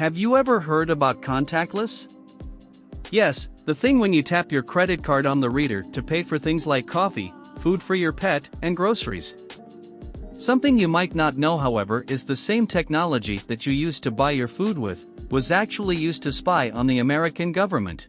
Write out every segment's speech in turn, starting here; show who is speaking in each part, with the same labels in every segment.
Speaker 1: Have you ever heard about contactless? Yes, the thing when you tap your credit card on the reader to pay for things like coffee, food for your pet, and groceries. Something you might not know, however, is the same technology that you use to buy your food with, was actually used to spy on the American government.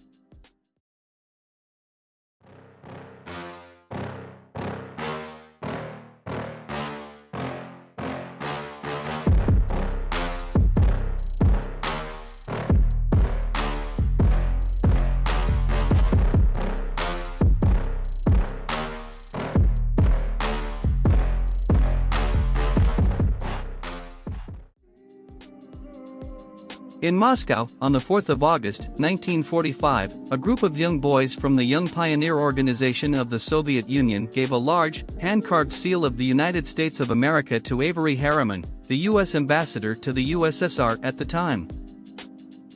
Speaker 1: In Moscow, on the 4th of August, 1945, a group of young boys from the Young Pioneer Organization of the Soviet Union gave a large, hand-carved seal of the United States of America to Avery Harriman, the U.S. ambassador to the USSR at the time.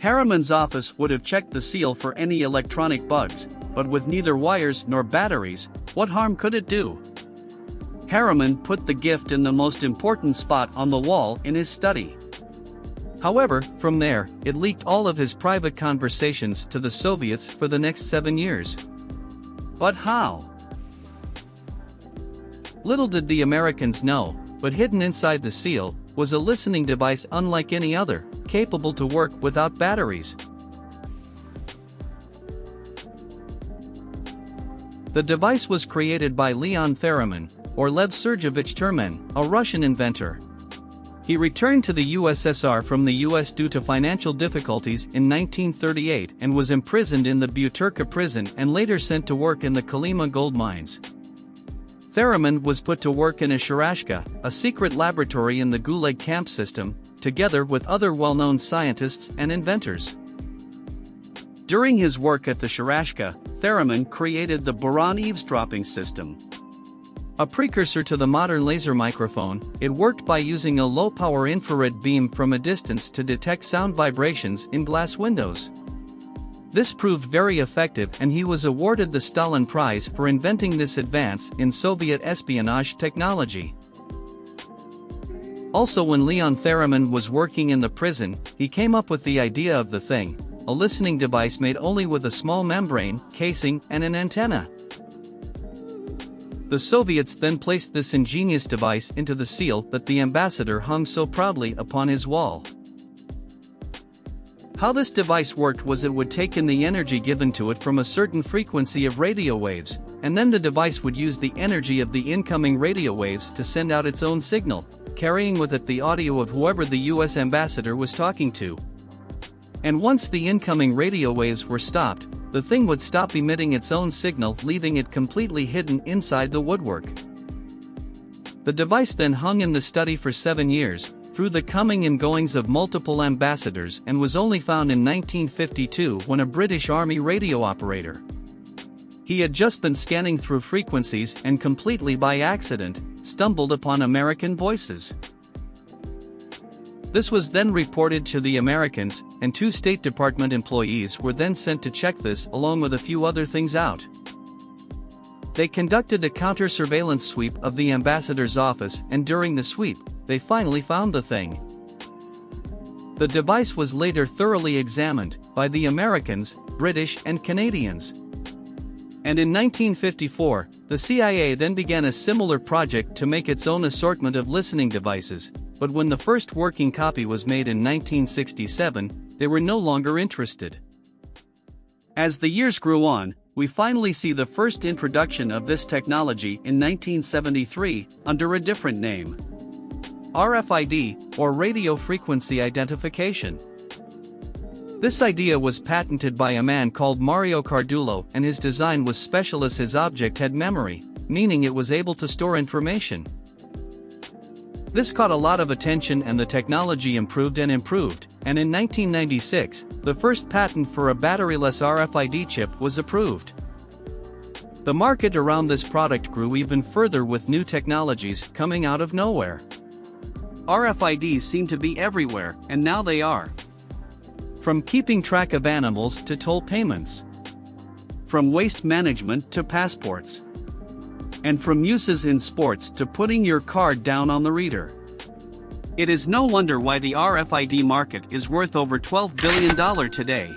Speaker 1: Harriman's office would have checked the seal for any electronic bugs, but with neither wires nor batteries, what harm could it do? Harriman put the gift in the most important spot on the wall in his study. However, from there, it leaked all of his private conversations to the Soviets for the next 7 years. But how? Little did the Americans know, but hidden inside the seal was a listening device unlike any other, capable to work without batteries. The device was created by Leon Theremin, or Lev Sergeyevich Termen, a Russian inventor. He returned to the USSR from the US due to financial difficulties in 1938 and was imprisoned in the Butyrka prison and later sent to work in the Kolyma gold mines. Theremin was put to work in a Sharashka, a secret laboratory in the Gulag camp system, together with other well-known scientists and inventors. During his work at the Sharashka, Theremin created the boron eavesdropping system. A precursor to the modern laser microphone, it worked by using a low-power infrared beam from a distance to detect sound vibrations in glass windows. This proved very effective, and he was awarded the Stalin Prize for inventing this advance in Soviet espionage technology. Also, when Leon Theremin was working in the prison, he came up with the idea of the thing, a listening device made only with a small membrane, casing, and an antenna. The Soviets then placed this ingenious device into the seal that the ambassador hung so proudly upon his wall. How this device worked was it would take in the energy given to it from a certain frequency of radio waves, and then the device would use the energy of the incoming radio waves to send out its own signal, carrying with it the audio of whoever the US ambassador was talking to. And once the incoming radio waves were stopped, the thing would stop emitting its own signal, leaving it completely hidden inside the woodwork. The device then hung in the study for 7 years, through the coming and goings of multiple ambassadors, and was only found in 1952 when a British Army radio operator. He had just been scanning through frequencies and completely by accident, stumbled upon American voices. This was then reported to the Americans, and 2 State Department employees were then sent to check this along with a few other things out. They conducted a counter-surveillance sweep of the ambassador's office, and during the sweep, they finally found the thing. The device was later thoroughly examined by the Americans, British, and Canadians. And in 1954, the CIA then began a similar project to make its own assortment of listening devices. But when the first working copy was made in 1967, they were no longer interested. As the years grew on, we finally see the first introduction of this technology in 1973, under a different name. RFID, or Radio Frequency Identification. This idea was patented by a man called Mario Cardullo, and his design was special as his object had memory, meaning it was able to store information. This caught a lot of attention, and the technology improved and improved, and in 1996, the first patent for a batteryless RFID chip was approved. The market around this product grew even further with new technologies coming out of nowhere. RFIDs seem to be everywhere, and now they are. From keeping track of animals to toll payments. From waste management to passports. And from uses in sports to putting your card down on the reader.
Speaker 2: It is no wonder why the RFID market is worth over $12 billion today.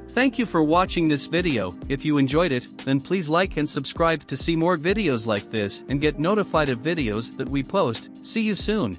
Speaker 1: Thank you for watching this video. If you enjoyed it, then please like and subscribe to see more videos like this and get notified of videos that we post. See you soon.